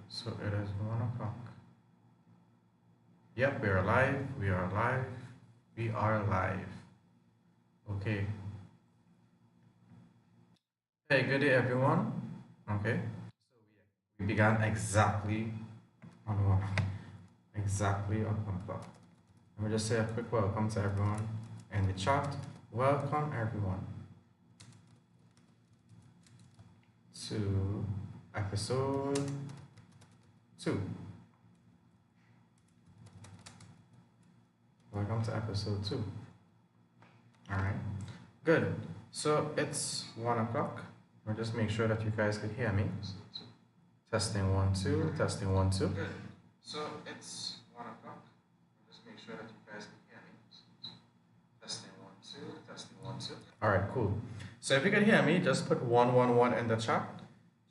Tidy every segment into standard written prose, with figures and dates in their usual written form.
so it is 1 o'clock. Yep, we are live. We are live. We are live. Okay. Hey, good day, everyone. Okay. So we began exactly on 1 o'clock. Let me just say a quick welcome to everyone in the chat. Welcome everyone to episode 2. Welcome to episode 2. All right. Good. So it's 1 o'clock. I'll just make sure that you guys could hear me. Testing 1 2. Testing 1 2. Good. So it's 1 o'clock. I'll just make sure that you guys can hear me. Testing 1 2. Testing 1 2. All right. Cool. So if you can hear me, just put 1 1 1 in the chat.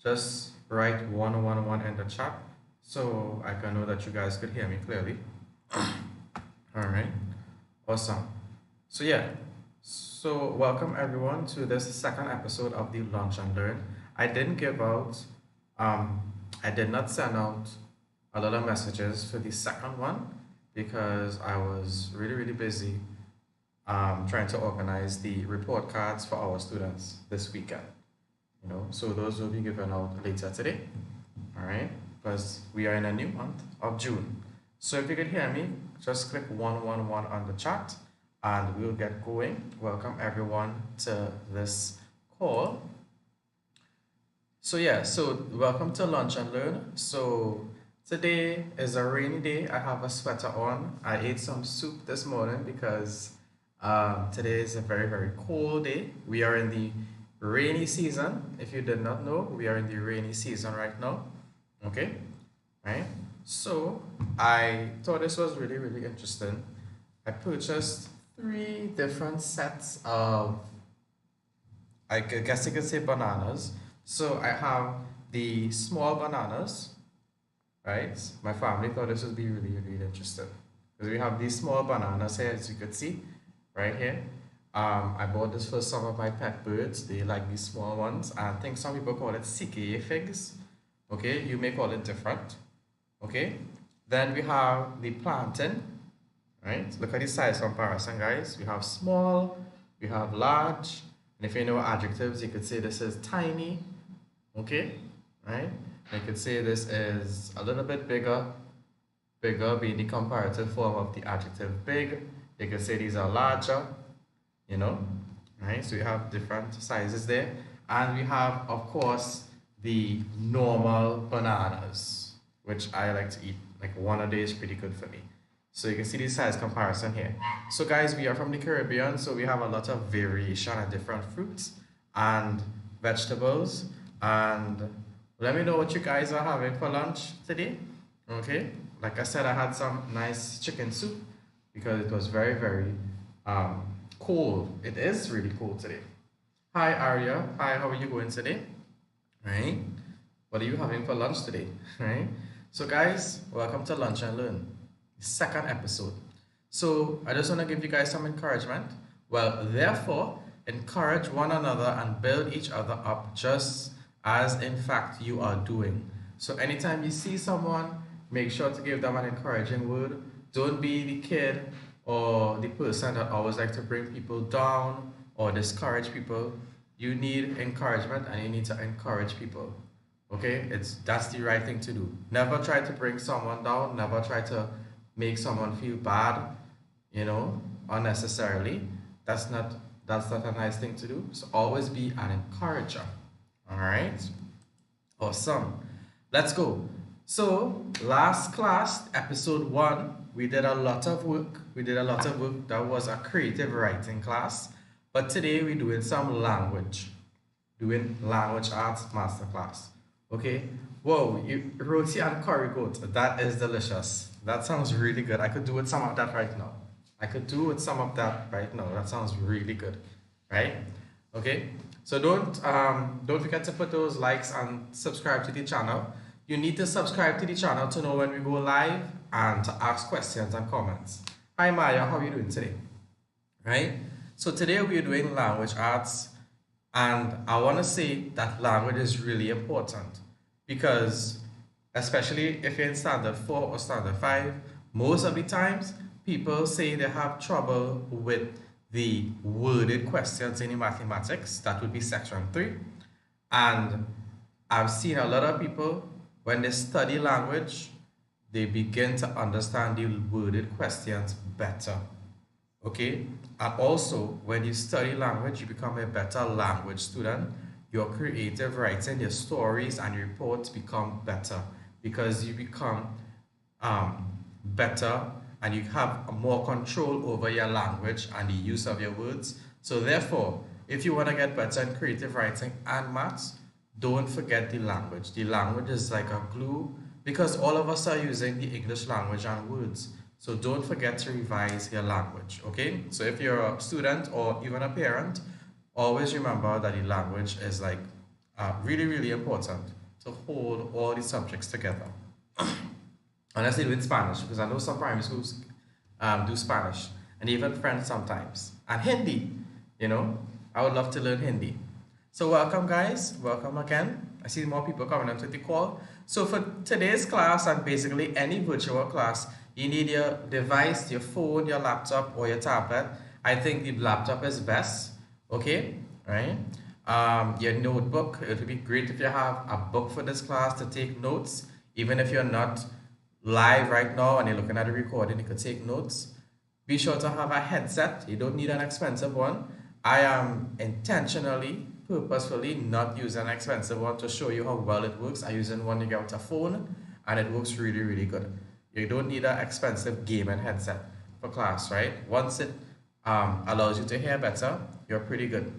Just write 1 1 1 in the chat so I can know that you guys could hear me clearly. All right. Awesome. So yeah. So welcome everyone to this second episode of the Lunch and Learn. I didn't give out, I did not send out a lot of messages for the second one because I was really busy trying to organize the report cards for our students this weekend. So those will be given out later today. All right, because we are in a new month of June. So if you could hear me, just click 111 on the chat and we'll get going. Welcome everyone to this call. So yeah, so welcome to Lunch and Learn. So today is a rainy day. I have a sweater on. I ate some soup this morning because today is a very cold day. We are in the rainy season. If you did not know, we are in the rainy season right now. Okay, right? So I thought this was really interesting. I purchased 3 different sets of, I guess you could say, bananas. So I have the small bananas, right? My family thought this would be really interesting because we have these small bananas here, as you could see, right here. I bought this for some of my pet birds. They like these small ones. I think some people call it CKA figs. Okay, you may call it different. Okay, then we have the plantain, right? Look at the size comparison, guys. We have small, we have large, and if you know adjectives, you could say this is tiny, okay, right? You could say this is a little bit bigger being the comparative form of the adjective big. You could say these are larger, right? So we have different sizes there. And we have, of course, the normal bananas, which I like to eat. Like 1 a day is pretty good for me. So you can see the size comparison here. So guys, we are from the Caribbean, so we have a lot of variation and different fruits and vegetables. And let me know what you guys are having for lunch today. Okay, like I said, I had some nice chicken soup because it was very cold. It is really cold today. Hi Arya. Hi, how are you going today? Right? What are you having for lunch today? Right? So guys, welcome to Lunch and Learn, second episode. So I just want to give you guys some encouragement. Well, therefore, encourage one another and build each other up just as in fact you are doing. So anytime you see someone, make sure to give them an encouraging word. Don't be the kid or the person that always like to bring people down or discourage people. You need encouragement and you need to encourage people. Okay, that's the right thing to do. Never try to bring someone down. Never try to make someone feel bad, unnecessarily. That's not a nice thing to do. So always be an encourager. All right, awesome. Let's go. So last class, episode 1, we did a lot of work. That was a creative writing class. But today we're doing some language. Doing language arts masterclass. Okay. Whoa, roti and curry goat. That is delicious. That sounds really good. I could do with some of that right now. That sounds really good. Right? Okay. So don't forget to put those likes and subscribe to the channel. You need to subscribe to the channel to know when we go live and to ask questions and comments. Hi Maya, how are you doing today? Right? So today we're doing language arts, and I want to say that language is really important because especially if you're in standard 4 or standard 5, most of the times people say they have trouble with the worded questions in the mathematics. That would be section 3. And I've seen a lot of people, when they study language, they begin to understand the worded questions better. Okay? And also, when you study language, you become a better language student. Your creative writing, your stories, and your reports become better because you become better and you have more control over your language and the use of your words. So, therefore, if you want to get better in creative writing and maths, don't forget the language. The language is like a glue because all of us are using the English language and words. So don't forget to revise your language, okay? So if you're a student or even a parent, always remember that the language is like really, really important to hold all the subjects together. Honestly, with Spanish, because I know some primary schools do Spanish and even French sometimes. And Hindi, you know, I would love to learn Hindi. So welcome guys, welcome again. I see more people coming onto the call. So for today's class and basically any virtual class, you need your device, your phone, your laptop or your tablet. I think the laptop is best, okay, right? Your notebook, it would be great if you have a book for this class to take notes, even if you're not live right now and you're looking at the recording, you could take notes. Be sure to have a headset. You don't need an expensive one. I am intentionally, purposefully not using an expensive one to show you how well it works. I'm using one to get with a phone and it works really, really good. You don't need an expensive gaming headset for class, right? Once it allows you to hear better, you're pretty good.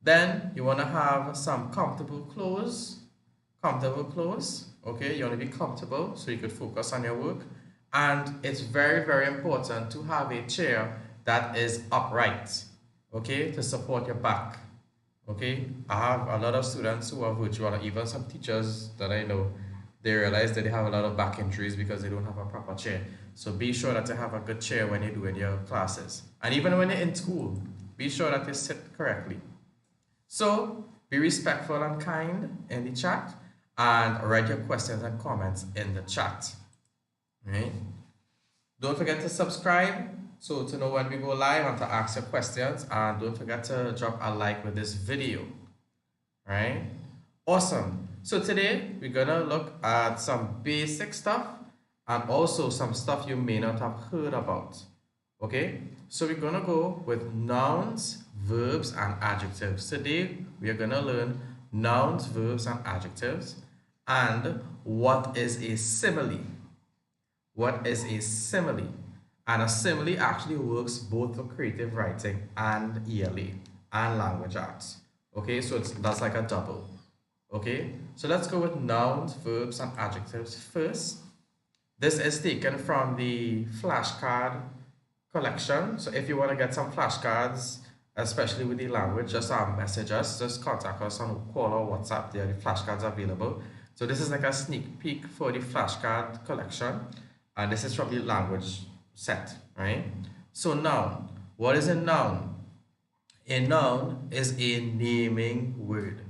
Then you want to have some comfortable clothes. Okay? You want to be comfortable so you could focus on your work. And it's very, very important to have a chair that is upright, okay, to support your back. Okay, I have a lot of students who are virtual, even some teachers that I know, they realize that they have a lot of back injuries because they don't have a proper chair. So be sure that you have a good chair when you're doing your classes. And even when you're in school, be sure that you sit correctly. So be respectful and kind in the chat and write your questions and comments in the chat. Right? Don't forget to subscribe so to know when we go live and to ask your questions, and don't forget to drop a like with this video. Right? Awesome. So today we're gonna look at some basic stuff and also some stuff you may not have heard about. Okay? So we're gonna go with nouns, verbs, and adjectives. Today we are gonna learn nouns, verbs, and adjectives, and what is a simile. What is a simile? And a simile actually works both for creative writing and ELA and language arts. Okay, so that's like a double. Okay, so let's go with nouns, verbs, and adjectives first. This is taken from the flashcard collection. So if you want to get some flashcards, especially with the language, just message us, just contact us on call or WhatsApp. There are the flashcards available. So this is like a sneak peek for the flashcard collection. And this is from the language set, right? So noun. What is a noun? A noun is a naming word.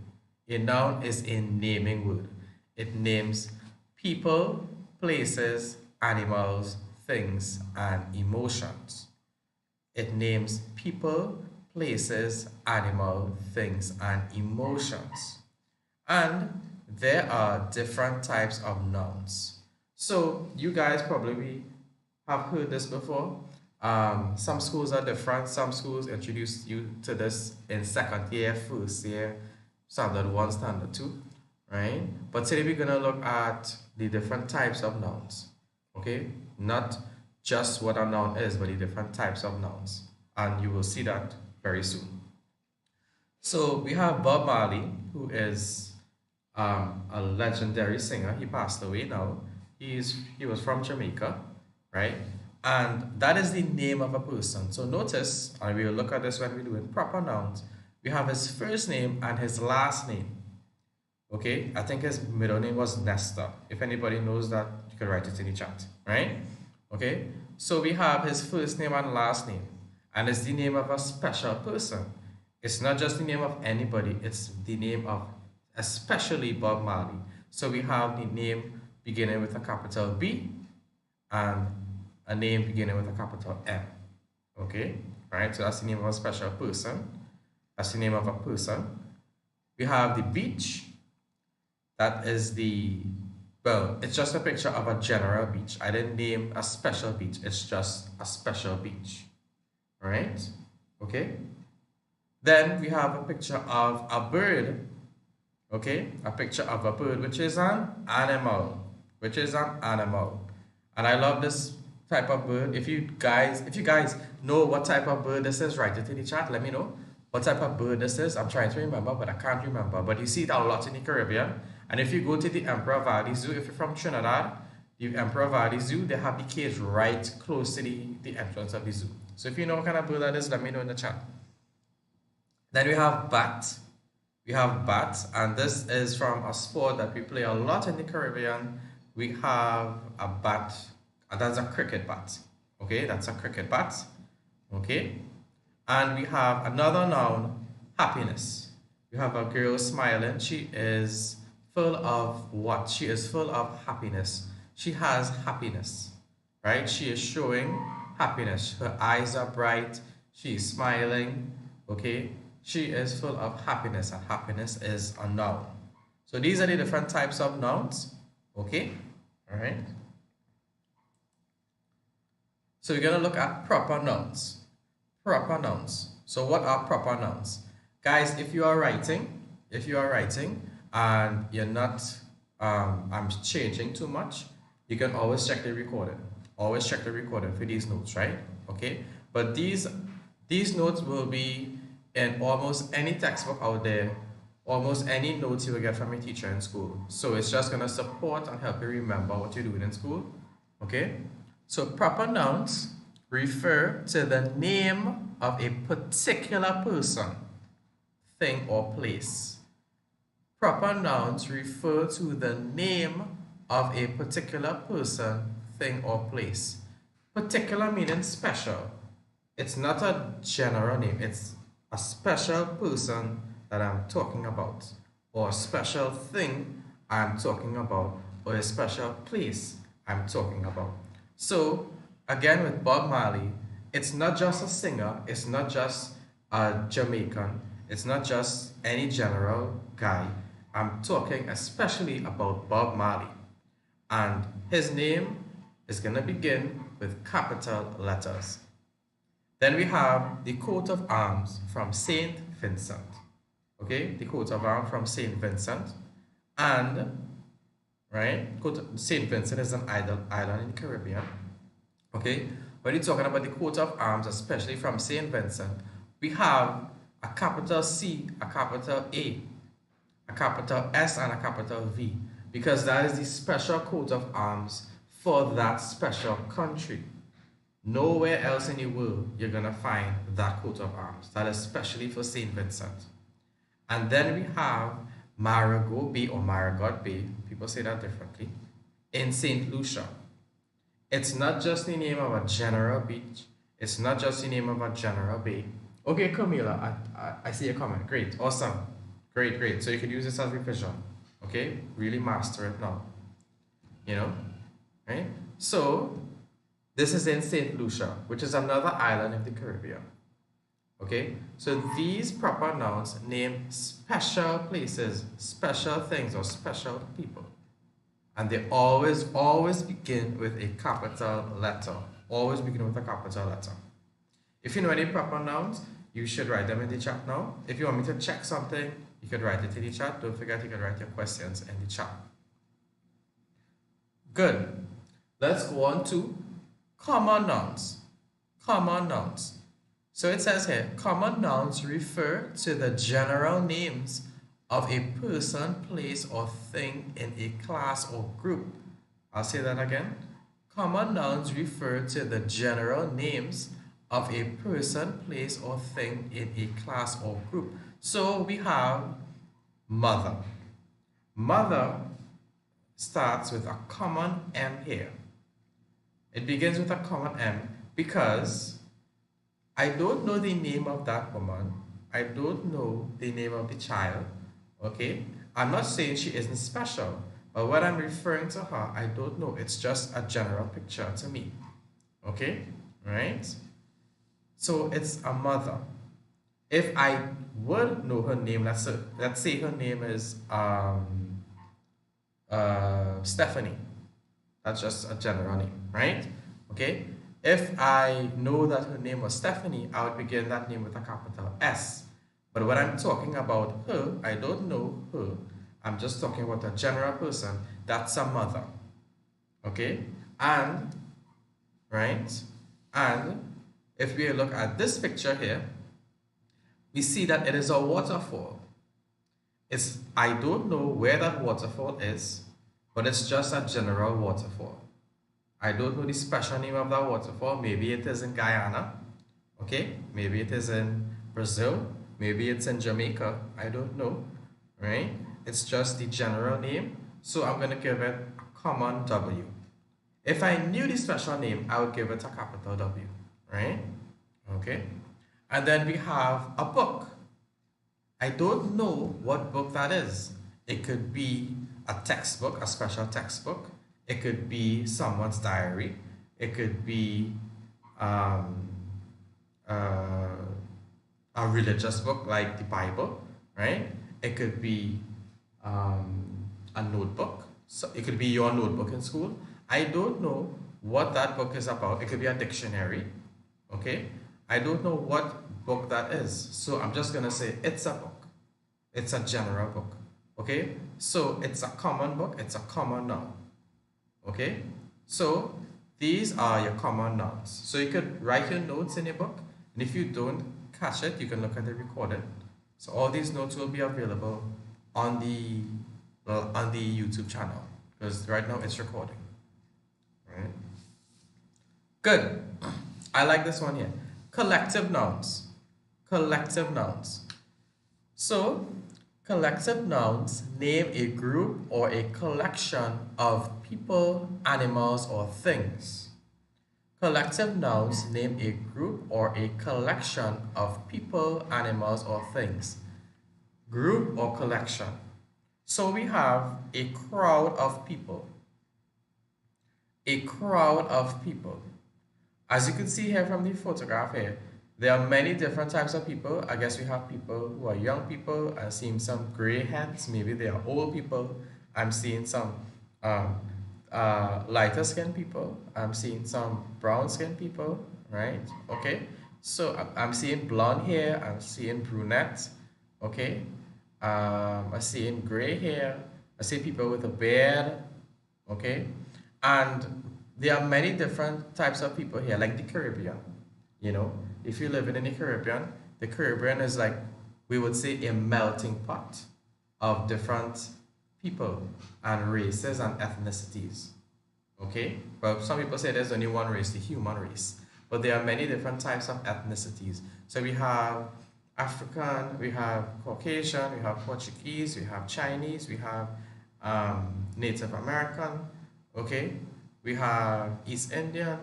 A noun is a naming word. It names people, places, animals, things, and emotions. It names people, places, animal, things, and emotions. And there are different types of nouns. So you guys probably have heard this before. Some schools are different. Some schools introduce you to this in second year, first year, standard 1, standard 2, right? But today we're gonna look at the different types of nouns, okay? Not just what a noun is, but the different types of nouns. And you will see that very soon. So we have Bob Marley, who is a legendary singer. He passed away now. He was from Jamaica, right? And that is the name of a person. So notice, and we will look at this when we're doing proper nouns, we have his first name and his last name. Okay, I think his middle name was Nestor. If anybody knows that, you can write it in the chat, right? Okay, so we have his first name and last name, and it's the name of a special person. It's not just the name of anybody, it's the name of especially Bob Marley. So we have the name beginning with a capital B and a name beginning with a capital M. Okay, right? So that's the name of a special person. That's the name of a person. We have the beach. That is well, it's just a picture of a general beach. I didn't name a special beach. It's just a special beach. All right? Okay? Then we have a picture of a bird. Okay? A picture of a bird, which is an animal. Which is an animal. And I love this type of bird. If you guys know what type of bird this is, write it in the chat. Let me know what type of bird this is. I'm trying to remember, but I can't remember. But you see it a lot in the Caribbean. And if you go to the Emperor Valley Zoo, if you're from Trinidad, the Emperor Valley Zoo, they have the cage right close to the entrance of the zoo. So if you know what kind of bird that is, let me know in the chat. Then we have bat. We have bat, and this is from a sport that we play a lot in the Caribbean. We have a bat, and that's a cricket bat. Okay, that's a cricket bat. Okay, and we have another noun, happiness. We have a girl smiling. She is full of what? She is full of happiness. She has happiness, right? She is showing happiness. Her eyes are bright. She is smiling. Okay, she is full of happiness, and happiness is a noun. So these are the different types of nouns. Okay, all right. So we're going to look at proper nouns. Proper nouns. So what are proper nouns? Guys, if you are writing and you're not I'm changing too much, you can always check the recording. Always check the recording for these notes, right? Okay. But these notes will be in almost any textbook out there, almost any notes you will get from a teacher in school. So it's just going to support and help you remember what you're doing in school. Okay. So proper nouns refer to the name of a particular person, thing, or place. Proper nouns refer to the name of a particular person, thing, or place. Particular meaning special. It's not a general name. It's a special person that I'm talking about, or a special thing I'm talking about, or a special place I'm talking about. So again, with Bob Marley, it's not just a singer, it's not just a Jamaican, it's not just any general guy. I'm talking especially about Bob Marley. And his name is going to begin with capital letters. Then we have the coat of arms from Saint Vincent. Okay, the coat of arms from Saint Vincent. And right? St. Vincent is an island in the Caribbean. Okay? When you're talking about the coat of arms, especially from St. Vincent, we have a capital C, a capital A, a capital S, and a capital V, because that is the special coat of arms for that special country. Nowhere else in the world you're going to find that coat of arms. That is specially for St. Vincent. And then we have Marigot Bay or Marigot Bay, people say that differently, in St. Lucia. It's not just the name of a general beach, it's not just the name of a general bay. Okay, Camila, I see your comment. Great, awesome. Great. So you can use this as revision. Okay, really master it now. You know, right? So this is in St. Lucia, which is another island in the Caribbean. Okay, so these proper nouns name special places, special things, or special people. And they always begin with a capital letter. Always begin with a capital letter. If you know any proper nouns, you should write them in the chat now. If you want me to check something, you could write it in the chat. Don't forget you can write your questions in the chat. Good. Let's go on to common nouns. Common nouns. So it says here, common nouns refer to the general names of a person, place, or thing in a class or group. I'll say that again. Common nouns refer to the general names of a person, place, or thing in a class or group. So we have mother. Mother starts with a common M here. It begins with a common M because I don't know the name of that woman. I don't know the name of the child. Okay? I'm not saying she isn't special, But when I'm referring to her, I don't know. It's just a general picture to me. Okay? Right? So it's a mother. If I would know her name, let's say her name is Stephanie. That's just a general name, right? Okay. If I know that her name was Stephanie, I would begin that name with a capital S. But when I'm talking about her, I don't know her. I'm just talking about a general person. That's a mother. Okay. And, right? And if we look at this picture here, we see that it is a waterfall. I don't know where that waterfall is, but it's just a general waterfall. I don't know the special name of that waterfall. Maybe it is in Guyana, okay? Maybe it is in Brazil. Maybe it's in Jamaica. I don't know, right? It's just the general name. So I'm going to give it a common W. If I knew the special name, I would give it a capital W, right? Okay. And then we have a book. I don't know what book that is. It could be a textbook, a special textbook. It could be someone's diary. It could be um, a religious book like the Bible, right? It could be a notebook. So it could be your notebook in school. I don't know what that book is about. It could be a dictionary, okay? I don't know what book that is. So I'm just going to say it's a book. It's a general book, okay? So it's a common book. It's a common noun, okay? So these are your common nouns. So you could write your notes in your book. And if you don't catch it, you can look at the recording. So all these notes will be available on the YouTube channel because right now it's recording. Right? Good. I like this one here. Collective nouns. Collective nouns. So collective nouns name a group or a collection of people, animals, or things. Collective nouns name a group or a collection of people, animals, or things. Group or collection. So we have a crowd of people. A crowd of people. As you can see here from the photograph here, there are many different types of people. I guess we have people who are young people. I'm seeing some gray heads. Maybe they are old people. I'm seeing some lighter skinned people. I'm seeing some brown skinned people, right? Okay. So I'm seeing blonde hair. I'm seeing brunette. Okay. I'm seeing gray hair. I see people with a beard. Okay. And there are many different types of people here, like the Caribbean. You know, if you're living in the Caribbean is like, we would say, a melting pot of different people and races and ethnicities. Okay? Well, some people say there's only one race, the human race. But there are many different types of ethnicities. So we have African, we have Caucasian, we have Portuguese, we have Chinese, we have Native American, okay? We have East Indian,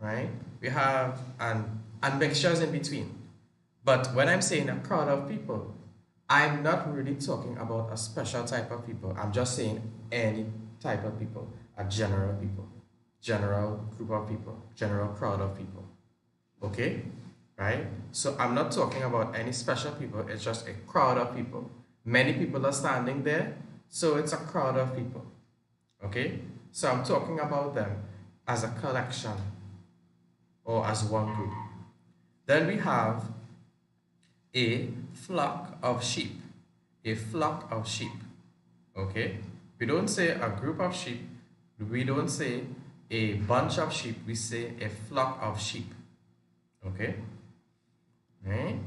right? We have and mixtures in between. But when I'm saying a crowd of people, I'm not really talking about a special type of people. I'm just saying any type of people, a general people, general group of people, general crowd of people. Okay? Right? So I'm not talking about any special people, it's just a crowd of people. Many people are standing there, so it's a crowd of people. Okay? So I'm talking about them as a collection or as one group. Then we have a flock of sheep. A flock of sheep. Okay? We don't say a group of sheep. We don't say a bunch of sheep. We say a flock of sheep. Okay? Right?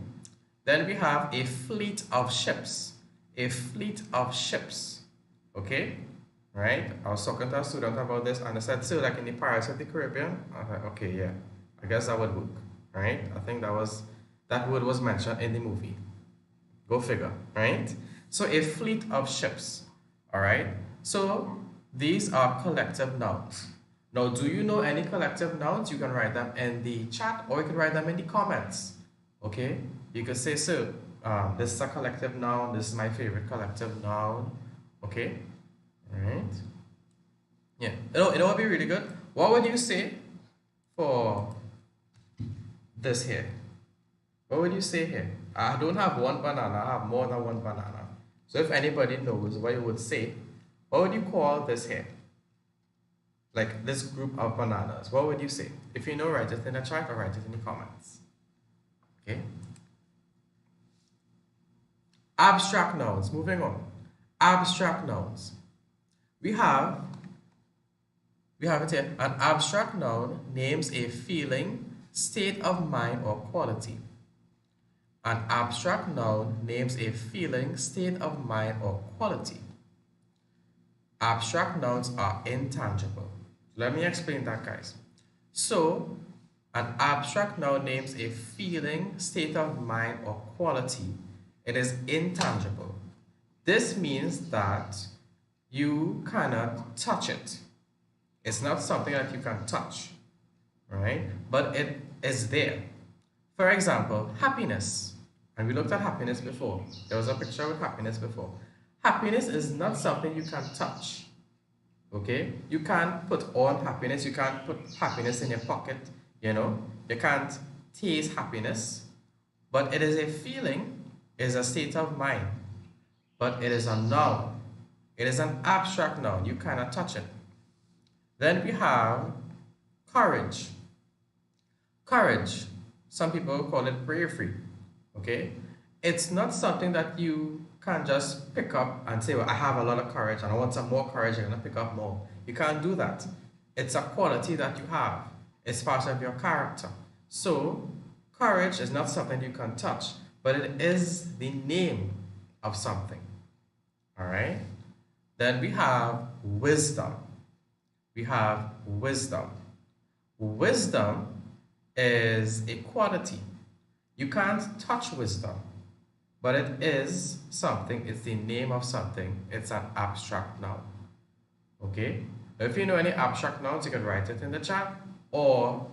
Then we have a fleet of ships. A fleet of ships. Okay? Right? I was talking to a student about this and I said, so like in the Pirates of the Caribbean? I was like, okay, yeah. I guess that would work. Right? I think that word was mentioned in the movie. Go figure, right? So a fleet of ships. Alright? So these are collective nouns. Now, do you know any collective nouns? You can write them in the chat or you can write them in the comments. Okay? You can say, so, this is a collective noun. This is my favorite collective noun. Okay? Right? Yeah. It would be really good. What would you say for this here? What would you say here? I don't have one banana, I have more than one banana. So if anybody knows what you would say, what would you call this here? Like this group of bananas. What would you say? If you know, write it in the chat or write it in the comments. Okay? Abstract nouns. Moving on. Abstract nouns. We have it here. An abstract noun names a feeling, state of mind, or quality. An abstract noun names a feeling, state of mind, or quality. Abstract nouns are intangible. Let me explain that, guys. So, an abstract noun names a feeling, state of mind, or quality. It is intangible. This means that you cannot touch it. It's not something that you can touch, right? But it is there. For example, happiness. And we looked at happiness before. There was a picture with happiness before. Happiness is not something you can touch. Okay? You can't put on happiness. You can't put happiness in your pocket. You know? You can't taste happiness. But it is a feeling, it is a state of mind. But it is a noun. It is an abstract noun. You cannot touch it. Then we have courage. Courage. Some people call it bravery. Okay? It's not something that you can just pick up and say, well, I have a lot of courage and I want some more courage, I'm going to pick up more. You can't do that. It's a quality that you have. It's part of your character. So, courage is not something you can touch, but it is the name of something. All right? Then we have wisdom. We have wisdom. Wisdom is a quality. You can't touch wisdom, but it is something, it's the name of something, it's an abstract noun. Okay? If you know any abstract nouns, you can write it in the chat or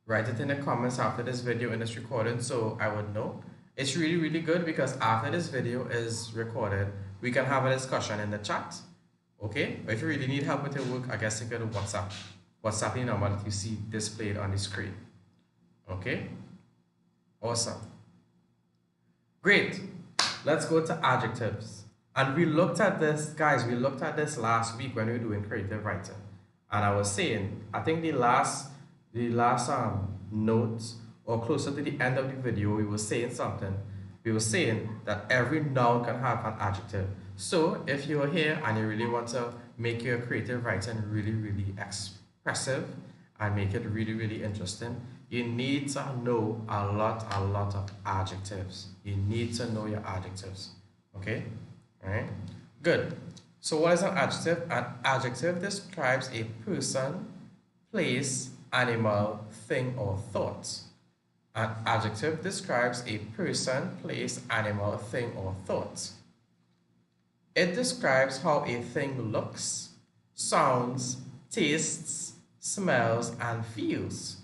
write it in the comments after this video in this recording so I would know. It's really, really good because after this video is recorded, we can have a discussion in the chat. Okay? If you really need help with your work, I guess you can WhatsApp the number that you see displayed on the screen. Okay? Awesome. Great. Let's go to adjectives. And we looked at this, guys, we looked at this last week when we were doing creative writing. And I was saying, I think the last note or closer to the end of the video, we were saying something. We were saying that every noun can have an adjective. So if you're here and you really want to make your creative writing really, really expressive and make it really, really interesting, you need to know a lot of adjectives. You need to know your adjectives. Okay? All right? Good. So what is an adjective? An adjective describes a person, place, animal, thing, or thought. An adjective describes a person, place, animal, thing, or thought. It describes how a thing looks, sounds, tastes, smells, and feels.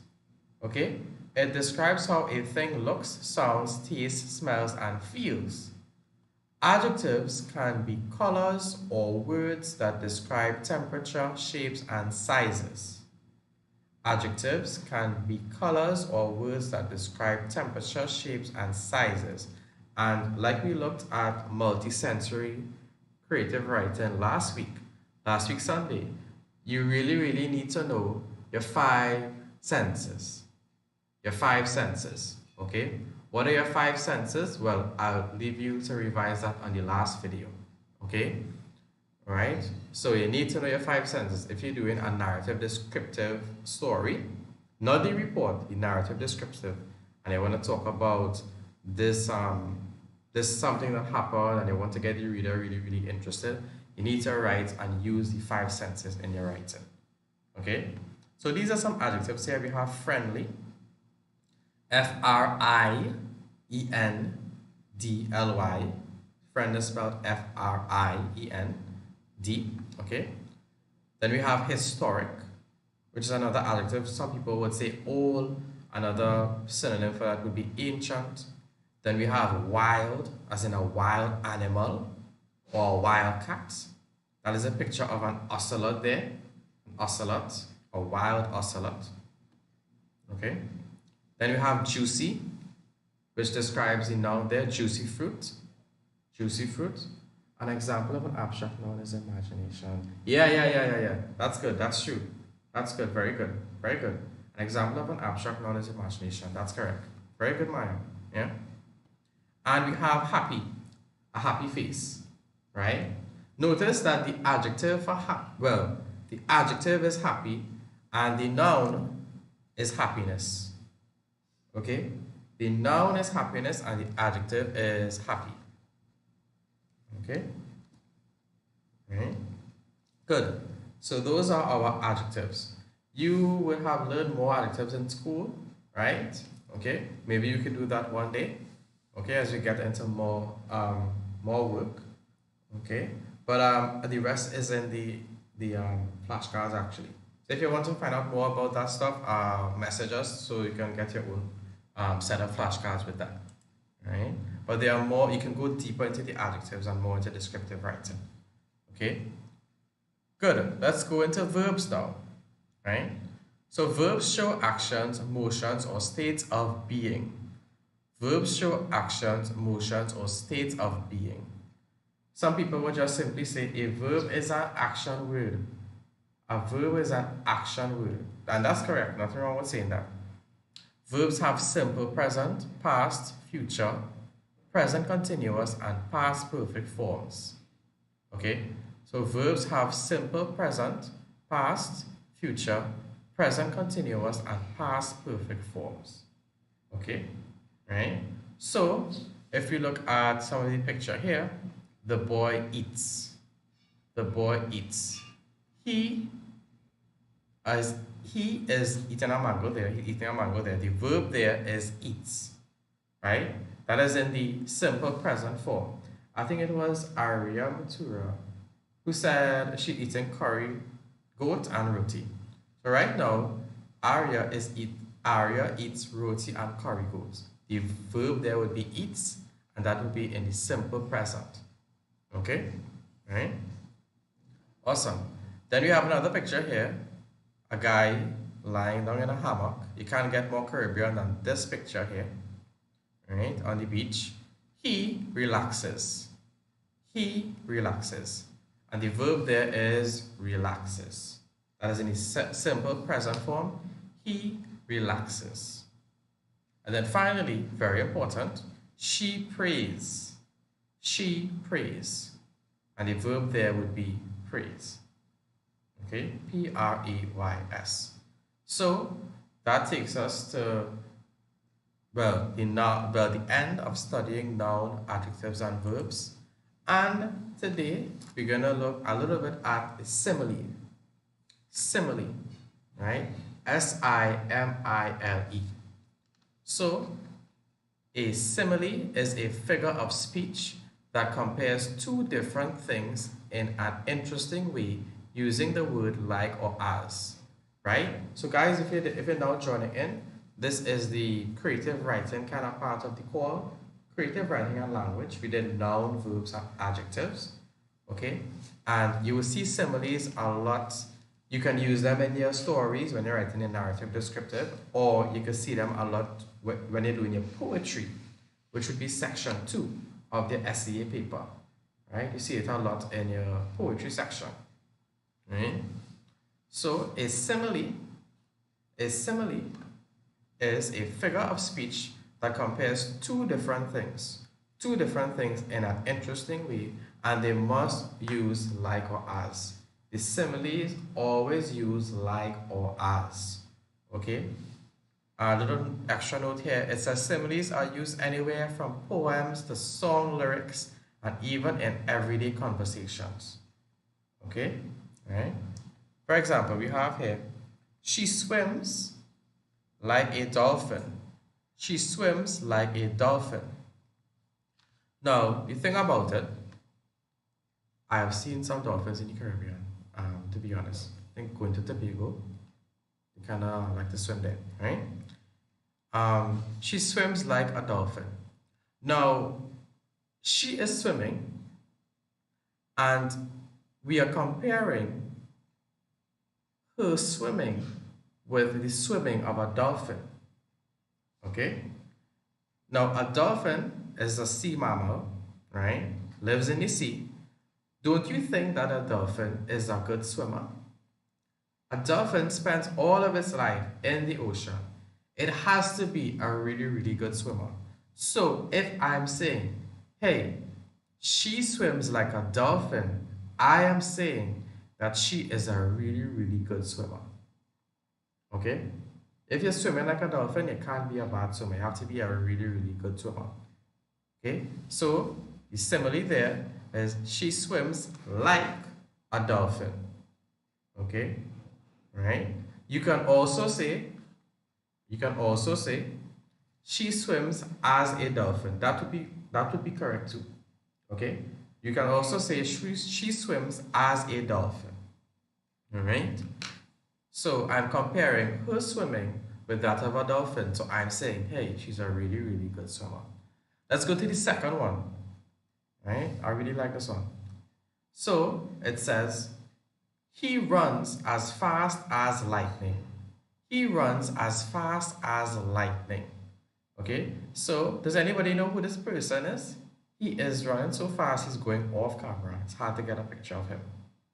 Okay? It describes how a thing looks, sounds, tastes, smells, and feels. Adjectives can be colors or words that describe temperature, shapes, and sizes. Adjectives can be colors or words that describe temperature, shapes, and sizes. And like we looked at multisensory creative writing last week Sunday, you really, really need to know your 5 senses. Your 5 senses, okay? What are your 5 senses? Well, I'll leave you to revise that on the last video, okay? All right, so you need to know your 5 senses if you're doing a narrative descriptive story, not the report, the narrative descriptive, and you want to talk about this something that happened and you want to get the reader really, really interested, you need to write and use the 5 senses in your writing. Okay, so these are some adjectives here. We have friendly, Friendly. Friend is spelled Friend. Okay, then we have historic, which is another adjective. Some people would say old. Another synonym for that would be ancient. Then we have wild, as in a wild animal or a wild cat. That is a picture of an ocelot there, an ocelot, a wild ocelot. Okay. Then you have juicy, which describes the noun there, juicy fruit. Juicy fruit. An example of an abstract noun is imagination. Yeah. That's good. That's true. That's good. Very good. Very good. An example of an abstract noun is imagination. That's correct. Very good, Maya. Yeah. And we have happy, a happy face, right? Notice that the adjective for the adjective is happy and the noun is happiness. Okay? The noun is happiness and the adjective is happy. Okay? Right? Good. So those are our adjectives. You will have learned more adjectives in school, right? Okay? Maybe you can do that one day. Okay, as you get into more work. Okay? But the rest is in the flashcards actually. So if you want to find out more about that stuff, message us so you can get your own set of flashcards with that. Right? But there are more, you can go deeper into the adjectives and more into descriptive writing. Okay? Good. Let's go into verbs now. Right? So verbs show actions, motions, or states of being. Verbs show actions, motions, or states of being. Some people would just simply say a verb is an action word. A verb is an action word. And that's correct. Nothing wrong with saying that. Verbs have simple present, past, future, present continuous, and past perfect forms. Okay? So verbs have simple present, past, future, present continuous, and past perfect forms. Okay? Right? So, if you look at some of the picture here, the boy eats. The boy eats. He is eating a mango there. He's eating a mango there. The verb there is eats. Right? That is in the simple present form. I think it was Arya Matura who said she eating curry, goat, and roti. So right now, Arya eats roti and curry goat. The verb there would be eats, and that would be in the simple present. Okay? Right? Awesome. Then we have another picture here. A guy lying down in a hammock. You can't get more Caribbean than this picture here. Right? On the beach. He relaxes. He relaxes. And the verb there is relaxes. That is in the simple present form. He relaxes. And then finally, very important, she prays. She prays. And the verb there would be praise. Okay, P-R-A-Y-S. So that takes us to the end of studying noun, adjectives, and verbs. And today we're gonna look a little bit at the simile. Simile, right? S-I-M-I-L-E. So a simile is a figure of speech that compares two different things in an interesting way using the word like or as, right? So guys, if you're now joining in, this is the creative writing kind of part of the call. Creative writing and language. We did noun, verbs, and adjectives. Okay? And you will see similes a lot. You can use them in your stories when you're writing a narrative descriptive, or you can see them a lot when you're doing your poetry, which would be section 2 of the SEA paper. Right? You see it a lot in your poetry section. Right? So a simile is a figure of speech that compares two different things in an interesting way, and they must use like or as. The similes always use like or as. Okay? A little extra note here, it says similes are used anywhere from poems to song lyrics and even in everyday conversations. Okay? Right? For example, we have here, she swims like a dolphin. She swims like a dolphin. Now, you think about it, I have seen some dolphins in the Caribbean, to be honest. I think going to Tobago, they kind of like to swim there, right? She swims like a dolphin. Now, she is swimming, and we are comparing her swimming with the swimming of a dolphin. Okay? Now, a dolphin is a sea mammal, right? Lives in the sea. Don't you think that a dolphin is a good swimmer? A dolphin spends all of its life in the ocean. It has to be a really, really good swimmer. So if I'm saying, hey, she swims like a dolphin, I am saying that she is a really, really good swimmer. Okay? If you're swimming like a dolphin, you can't be a bad swimmer. You have to be a really, really good swimmer. Okay? So the simile there is she swims like a dolphin. Okay? Right? You can also say she swims as a dolphin. That would be correct too. Okay? You can also say she swims as a dolphin. All right? So I'm comparing her swimming with that of a dolphin. So I'm saying, hey, she's a really, really good swimmer. Let's go to the second one. Right? I really like this one. So it says, he runs as fast as lightning. He runs as fast as lightning. Okay? So does anybody know who this person is? He is running so fast he's going off camera. It's hard to get a picture of him.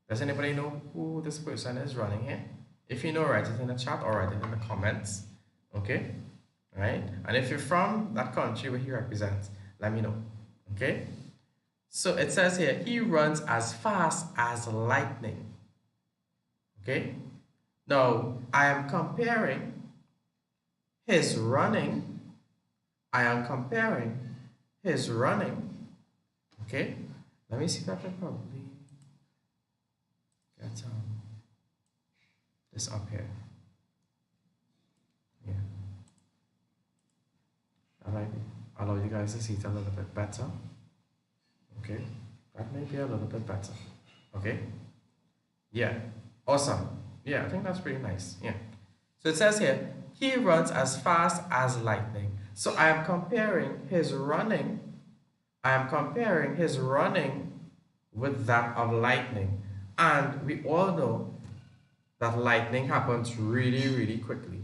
Does anybody know who this person is running here? If you know, write it in the chat or write it in the comments. Okay? Right? And if you're from that country where he represents, let me know. Okay? So it says here, he runs as fast as lightning. Okay? Now, I am comparing his running. Okay? Let me see if I can probably get this up here. Yeah. That might allow you guys to see it a little bit better. Okay? That may be a little bit better. Okay? Yeah. Awesome. Yeah, I think that's pretty nice. Yeah. So it says here, he runs as fast as lightning. So I am comparing his running with that of lightning. And we all know that lightning happens really, really quickly.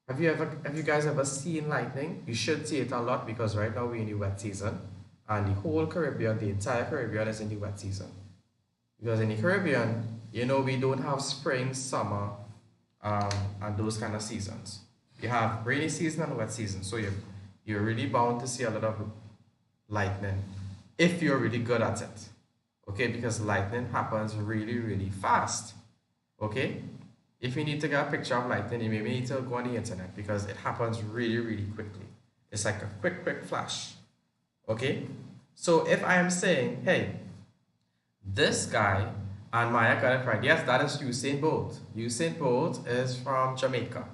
Have you guys ever seen lightning? You should see it a lot because right now we're in the wet season. And the whole Caribbean, the entire Caribbean is in the wet season. Because in the Caribbean, you know, we don't have spring, summer, and those kind of seasons. You have rainy season and wet season. So you're really bound to see a lot of lightning if you're really good at it. Okay, because lightning happens really, really fast. Okay? If you need to get a picture of lightning, you maybe need to go on the internet because it happens really, really quickly. It's like a quick flash. Okay? So if I am saying, hey, this guy, and Maya got it right. Yes, that is Usain Bolt. Usain Bolt is from Jamaica,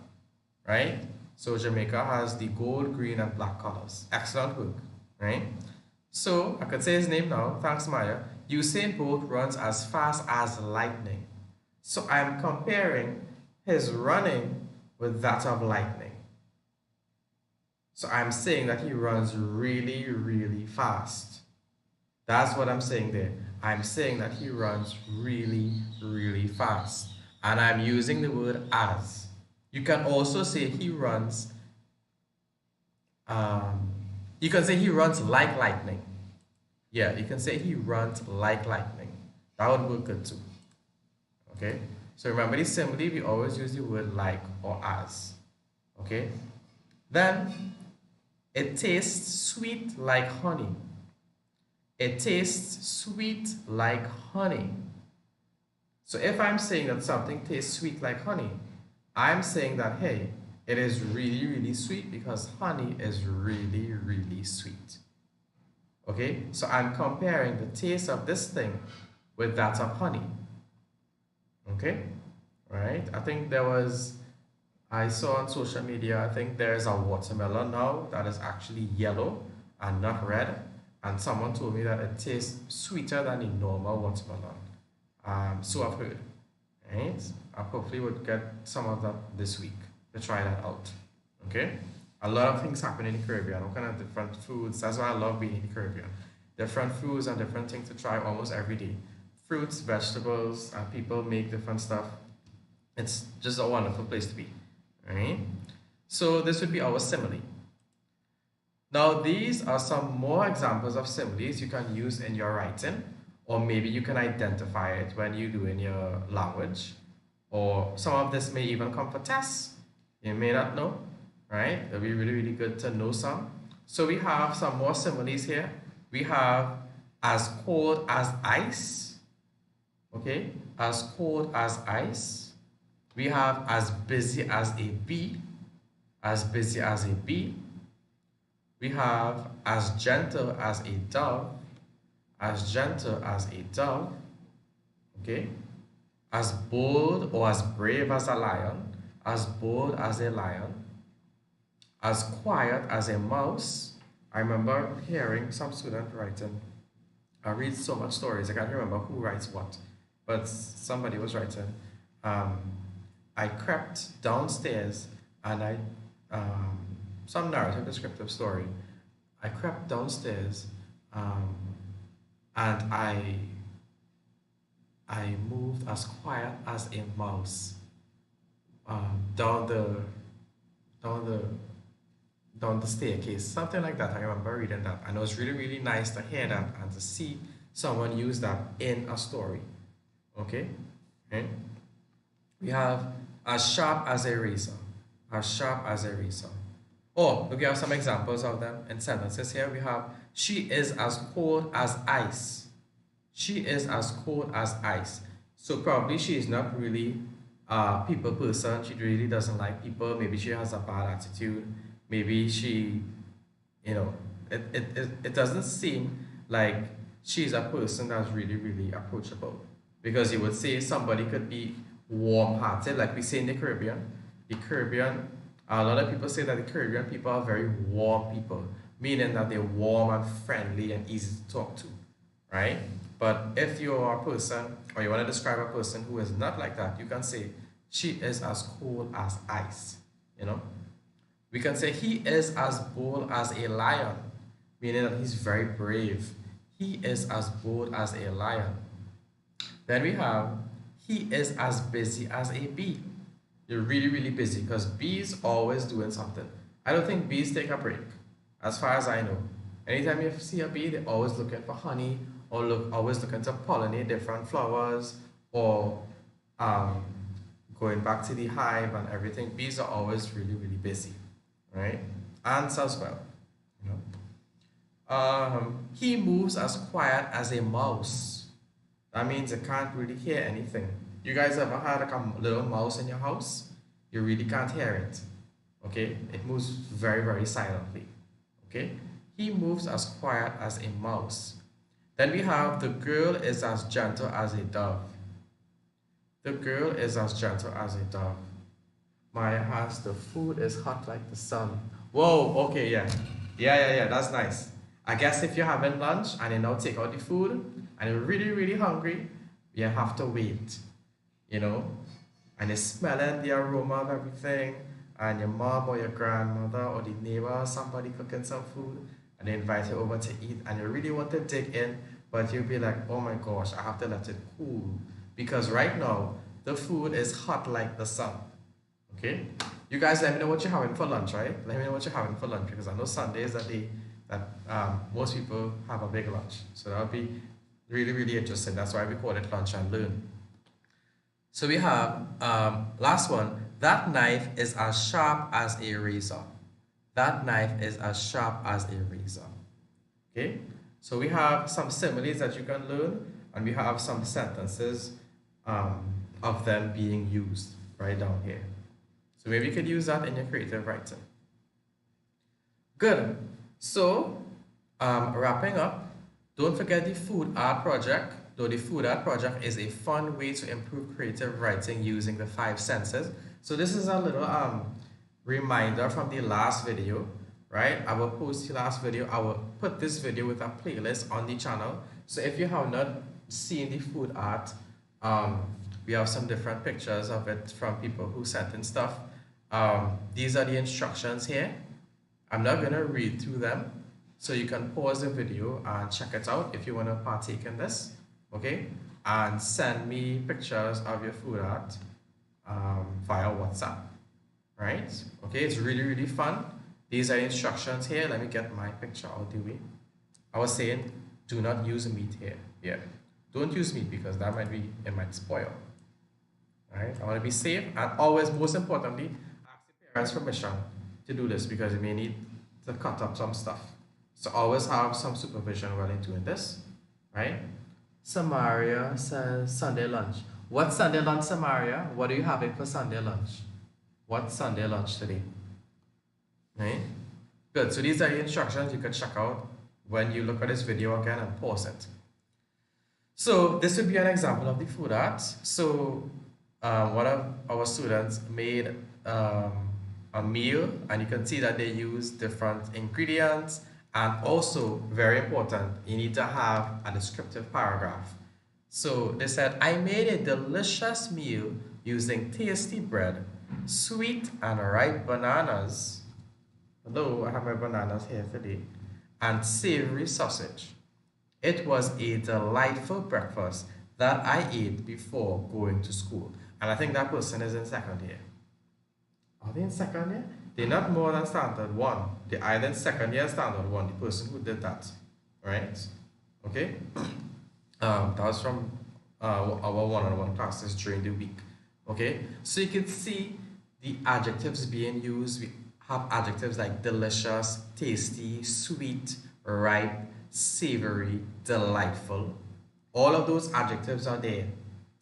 right? So Jamaica has the gold, green, and black colors. Excellent work, right? So I could say his name now. Thanks, Maya. Usain Bolt runs as fast as lightning. So I'm comparing his running with that of lightning. So I'm saying that he runs really, really fast. That's what I'm saying there. I'm saying that he runs really, really fast. And I'm using the word as. You can also say he runs, you can say he runs like lightning. Yeah, you can say he runs like lightning. That would work good too. Okay? So remember the simile, we always use the word like or as. Okay? Then, it tastes sweet like honey. It tastes sweet like honey. So if I'm saying that something tastes sweet like honey, I'm saying that, hey, it is really, really sweet because honey is really, really sweet. Okay? So I'm comparing the taste of this thing with that of honey. Okay? Right? I saw on social media, I think there's a watermelon now that is actually yellow and not red. And someone told me that it tastes sweeter than the normal watermelon. So I've heard. Right? I hopefully would get some of that this week to try that out. Okay? A lot of things happen in the Caribbean, all kind of different foods. That's why I love being in the Caribbean. Different foods and different things to try almost every day. fruits, vegetables, and people make different stuff. It's just a wonderful place to be, right? So this would be our simile. Now these are some more examples of similes you can use in your writing, or maybe you can identify it when you do in your language, or some of this may even come for tests. You may not know, right? It'll be really, really good to know some. So we have some more similes here. We have as cold as ice, okay? As cold as ice. We have as busy as a bee, as busy as a bee. We have as gentle as a dove, as gentle as a dove, okay? As bold or as brave as a lion, as bold as a lion, as quiet as a mouse. I remember hearing some student writing. I read so much stories, I can't remember who writes what, but somebody was writing. I crept downstairs and some narrative descriptive story. I crept downstairs and I moved as quiet as a mouse down the staircase, something like that. I remember reading that, and it was really, really nice to hear that and to see someone use that in a story. Okay, okay. We have as sharp as a razor, as sharp as a razor. Oh, we have some examples of them in sentences here. We have she is as cold as ice. She is as cold as ice. So probably she is not really a people person. She really doesn't like people. Maybe she has a bad attitude. Maybe she, it doesn't seem like she's a person that's really, really approachable. Because you would say somebody could be warm-hearted, like we say in the Caribbean. The Caribbean, a lot of people say that the Caribbean people are very warm people, meaning that they're warm and friendly and easy to talk to, right? But if you're a person, or you want to describe a person who is not like that, you can say, she is as cold as ice, you know? We can say, he is as bold as a lion, meaning that he's very brave. He is as bold as a lion. Then we have, he is as busy as a bee. You're really, really busy because bees always doing something. I don't think bees take a break, as far as I know. Anytime you see a bee, they're always looking for honey, or always looking to pollinate different flowers, or going back to the hive and everything. Bees are always really, really busy, right? Ants as well, you know. He moves as quiet as a mouse. That means it can't really hear anything. You guys ever had like a little mouse in your house? You really can't hear it. Okay? It moves very, very silently. Okay? He moves as quiet as a mouse. Then we have the girl is as gentle as a dove. The girl is as gentle as a dove. Maya has the food is hot like the sun. Whoa, okay, yeah. Yeah, that's nice. I guess if you're having lunch and you now take out the food and you're really, really hungry, you have to wait, you know? And you're smelling the aroma of everything, and your mom or your grandmother or the neighbor or somebody cooking some food, and they invite you over to eat, and you really want to dig in, but you'll be like, oh my gosh, I have to let it cool. Because right now, the food is hot like the sun. Okay? You guys let me know what you're having for lunch, right? Let me know what you're having for lunch, because I know Sunday is the day that most people have a big lunch. So that'll be really, really interesting. That's why we call it Lunch and Learn. So we have, last one, that knife is as sharp as a razor. That knife is as sharp as a razor. Okay? So we have some similes that you can learn, and we have some sentences of them being used right down here. So maybe you could use that in your creative writing. Good. So, wrapping up, don't forget the food art project. Though the food art project is a fun way to improve creative writing using the 5 senses. So this is a little reminder from the last video, right? I will post the last video. I will put this video with a playlist on the channel. So if you have not seen the food art, we have some different pictures of it from people who sent in stuff. These are the instructions here. I'm not going to read through them, so you can pause the video and check it out if you want to partake in this. Okay, and send me pictures of your food art via WhatsApp, right? Okay, it's really, really fun. These are instructions here. Let me get my picture out the way. I was saying, do not use meat here. Yeah, don't use meat because it might spoil. Right? I want to be safe and always, most importantly, ask your parents' permission to do this because you may need to cut up some stuff. So always have some supervision while you're doing this, right? Samaria says Sunday lunch. What's Sunday lunch, Samaria? What are you having for Sunday lunch? What's Sunday lunch today? Right? Good. So these are the instructions you can check out when you look at this video again and pause it. So this would be an example of the food art. So one of our students made a meal, and you can see that they use different ingredients, and also very important, you need to have a descriptive paragraph. So they said, I made a delicious meal using tasty bread, sweet and ripe bananas. Hello, I have my bananas here today, and savory sausage. It was a delightful breakfast that I ate before going to school. And I think that person is in second year. Are they in second year? They're not more than standard one. They're either in second year standard one, the person who did that. Right? Okay? That was from our one-on-one classes during the week. Okay? So you can see the adjectives being used. We have adjectives like delicious, tasty, sweet, ripe, savory, delightful. All of those adjectives are there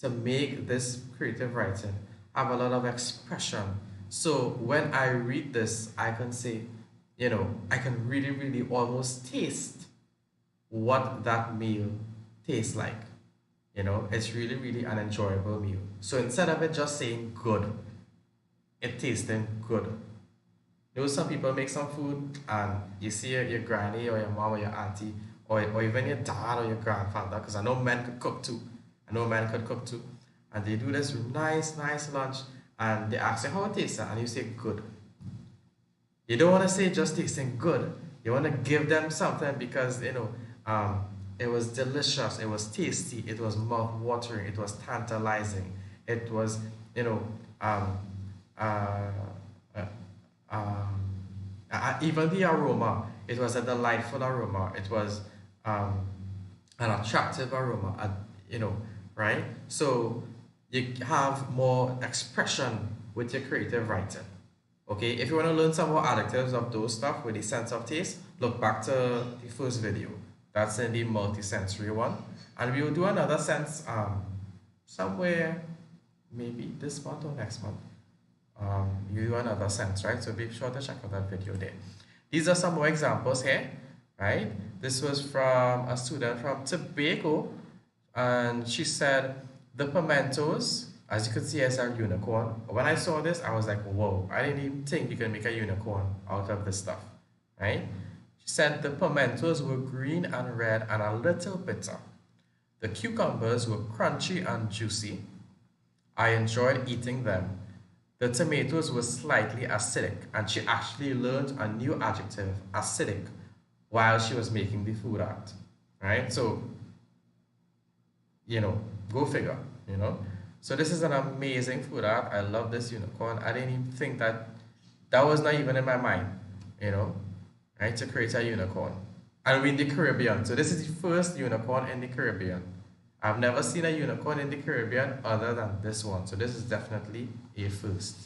to make this creative writing have a lot of expression. So when I read this, I can say, I can really, really almost taste what that meal tastes like. It's really, really an enjoyable meal. So instead of it just saying good, it tasting good. Some people make some food and you see your granny or your mom or your auntie or even your dad or your grandfather, because I know men could cook too. And they do this nice lunch and they ask you how it tastes and you say good. You don't want to say just tasting good. You want to give them something because, it was delicious, it was tasty, it was mouth-watering, it was tantalizing, it was, even the aroma, it was a delightful aroma. It was an attractive aroma, right? So you have more expression with your creative writing. Okay, if you want to learn some more adjectives of those stuff with the sense of taste, look back to the first video. That's in the multi-sensory one. And we will do another sense somewhere, maybe this month or next month. You do another sense, right? So be sure to check out that video there. These are some more examples here, right? This was from a student from Tobago, and she said the pimentos, as you can see, is a unicorn. When I saw this, I was like, whoa, I didn't even think you can make a unicorn out of this stuff, right? She said the pimentos were green and red and a little bitter. The cucumbers were crunchy and juicy. I enjoyed eating them. The tomatoes were slightly acidic, and she actually learned a new adjective, acidic, while she was making the food art, right? So, go figure, So this is an amazing food art. I love this unicorn. I didn't even think that was not even in my mind, right? To create a unicorn. And we're in the Caribbean. So this is the first unicorn in the Caribbean. I've never seen a unicorn in the Caribbean other than this one. So this is definitely a first.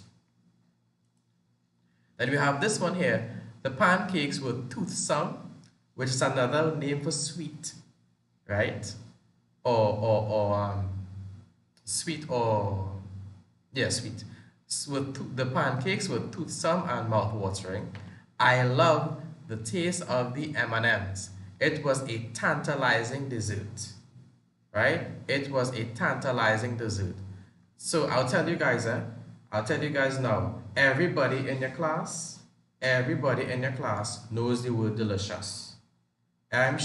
Then we have this one here. The pancakes were toothsome, which is another name for sweet, right? Or sweet or, yeah, sweet. The pancakes were toothsome and mouth-watering. I love the taste of the M&Ms. It was a tantalizing dessert. Right? It was a tantalizing dessert. So I'll tell you guys now, everybody in your class knows the word delicious. I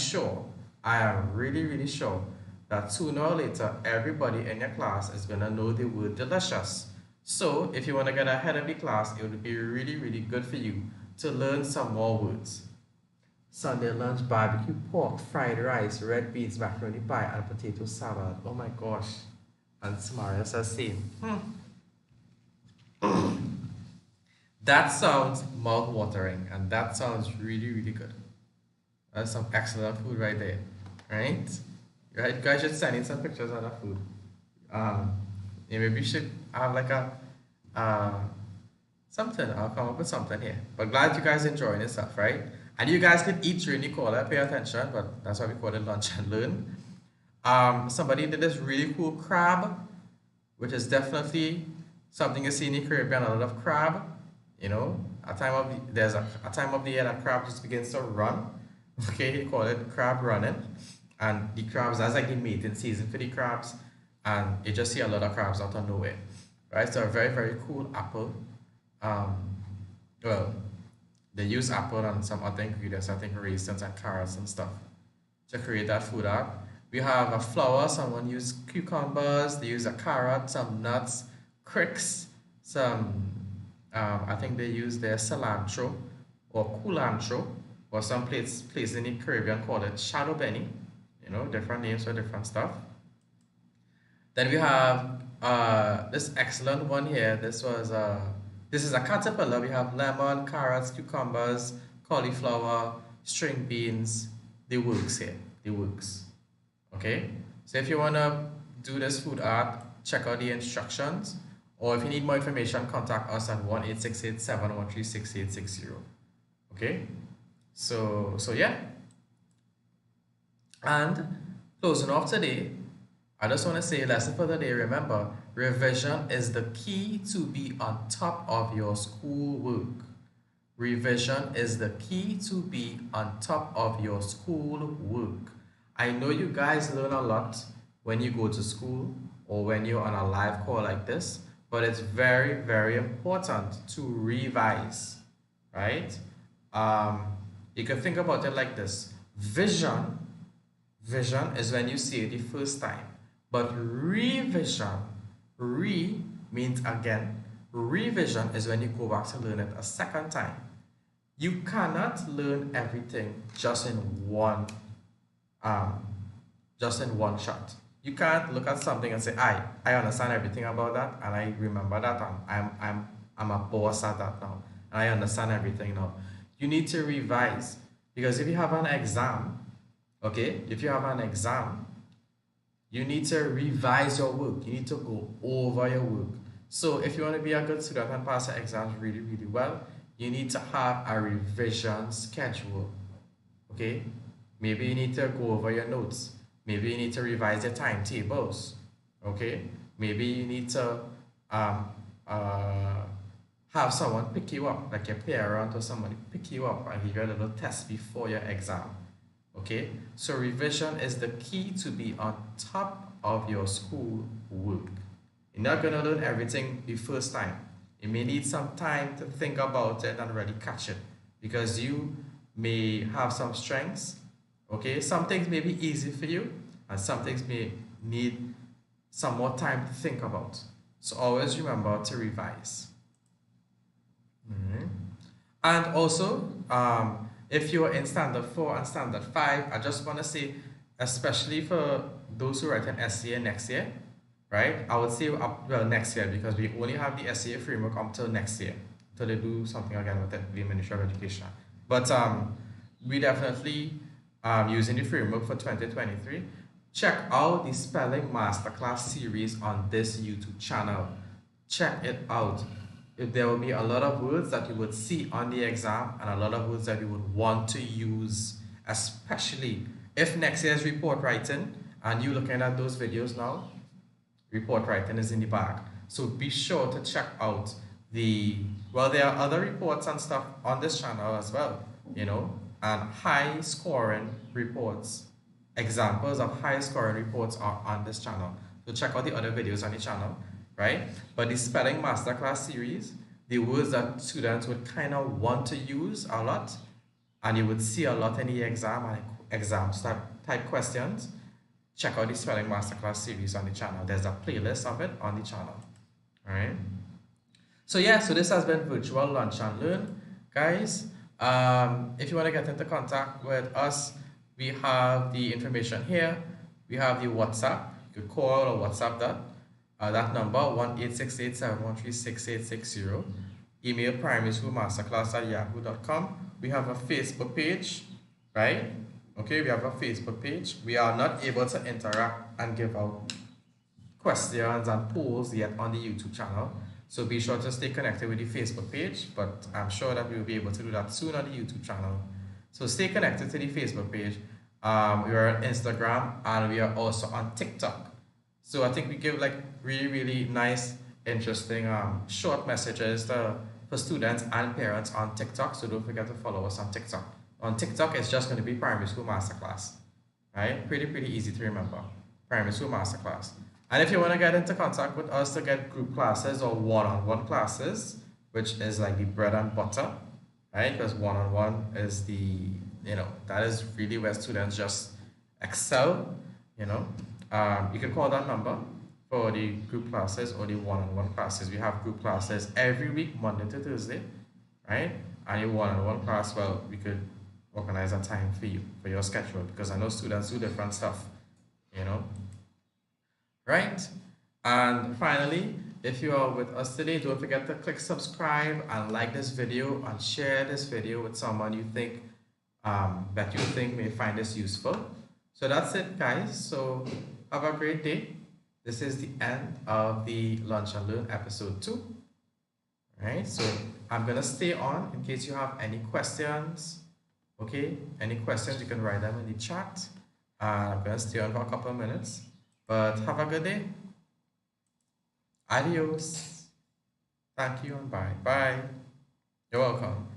am really, really sure that sooner or later, everybody in your class is going to know the word delicious. So if you want to get ahead of the class, it would be really, really good for you to learn some more words. Sunday lunch, barbecue pork, fried rice, red beans, macaroni pie, and potato salad. Oh my gosh. And Samaria says same. That sounds mouth-watering, and that sounds really, really good. That's some excellent food right there, right? Right, you guys should send in some pictures of that food. Maybe we should have like a uh, something. I'll come up with something here. But glad you guys enjoying this stuff, right? And you guys can eat during the call. Pay attention, but that's why we call it lunch and learn. Somebody did this really cool crab, which is definitely something you see in the Caribbean. A lot of crab. You know, there's a time of the year that crab just begins to run. Okay, you call it crab running, and the crabs, that's like the mating season for the crabs, and you just see a lot of crabs out of nowhere, right? So a very, very cool apple. um well, they use apple and some other ingredients, I think raisins and carrots and stuff, to create that food out. We have a flour, someone used cucumbers, they use a carrot, some nuts, cricks, some I think they use their cilantro or culantro, or some place in the Caribbean call it shadow benny. You know, different names for different stuff. Then we have this excellent one here. This is a caterpillar. We have lemon, carrots, cucumbers, cauliflower, string beans. The works here. The works. Okay. So if you wanna do this food art, check out the instructions. Or if you need more information, contact us at 1-868-713-6860. Okay. So yeah. And closing off today, I just want to say, lesson for the day, remember, revision is the key to be on top of your schoolwork. Revision is the key to be on top of your schoolwork. I know you guys learn a lot when you go to school or when you're on a live call like this, but it's very, very important to revise, right? You can think about it like this. Vision is when you see it the first time. But revision, means again. Revision is when you go back to learn it a second time. You cannot learn everything just in one shot. You can't look at something and say, I understand everything about that, and I remember that, and I'm a boss at that now, and I understand everything now. You need to revise, because if you have an exam, okay, you need to revise your work. You need to go over your work. So if you want to be a good student and pass your exams really, really well, you need to have a revision schedule. Okay? Maybe you need to go over your notes. Maybe you need to revise your timetables. Okay? Maybe you need to have someone pick you up, like your parent or somebody pick you up and give you a little test before your exam. Okay, so revision is the key to be on top of your school work. You're not going to learn everything the first time. You may need some time to think about it and really catch it, because you may have some strengths. Okay, some things may be easy for you and some things may need some more time to think about. So always remember to revise. And also, if you're in Standard 4 and Standard 5, I just want to say, especially for those who write an essay next year, right? I would say, well, next year, because we only have the essay framework until next year, until they do something again with it, the Ministry of Education. But we definitely using the framework for 2023. Check out the Spelling Masterclass series on this YouTube channel. Check it out. There will be a lot of words that you would see on the exam and a lot of words that you would want to use, especially if next year's report writing and you're looking at those videos now. Report writing is in the bag. So be sure to check out there are other reports and stuff on this channel as well, you know, and high scoring reports. Examples of high scoring reports are on this channel. So check out the other videos on the channel. Right? But the Spelling Masterclass series, the words that students would kind of want to use a lot, and you would see a lot in the exam and exam type questions, check out the Spelling Masterclass series on the channel. There's a playlist of it on the channel. All right? So yeah, so this has been Virtual Lunch and Learn. Guys, If you want to get into contact with us, we have the information here. We have the WhatsApp. You could call or WhatsApp that number 1-868-713-6860. Email primaryschoolmasterclass@yahoo.com. We have a Facebook page, right? Okay, we have a Facebook page. We are not able to interact and give out questions and polls yet on the YouTube channel. So be sure to stay connected with the Facebook page, but I'm sure that we'll be able to do that soon on the YouTube channel. So stay connected to the Facebook page. We are on Instagram and we are also on TikTok. So I think we give like really, really nice, interesting short messages for students and parents on TikTok. So don't forget to follow us on TikTok. On TikTok, it's just going to be Primary School Masterclass, right? Pretty easy to remember. Primary School Masterclass. And if you want to get into contact with us to get group classes or one-on-one classes, which is like the bread and butter, right? Because one-on-one is that is really where students just excel, you know. You can call that number for the group classes or the one-on-one classes. We have group classes every week, Monday to Thursday, right? And your one-on-one class, well, we could organize a time for you, for your schedule, because I know students do different stuff, you know. Right? And finally, if you are with us today, don't forget to click subscribe and like this video and share this video with someone you think that you think may find this useful. So that's it, guys. So have a great day. This is the end of the Lunch and Learn episode 2. Right? So I'm gonna stay on in case you have any questions. Okay, any questions, you can write them in the chat. I'm gonna stay on for a couple of minutes. But have a good day. Adios. Thank you and bye. Bye. You're welcome.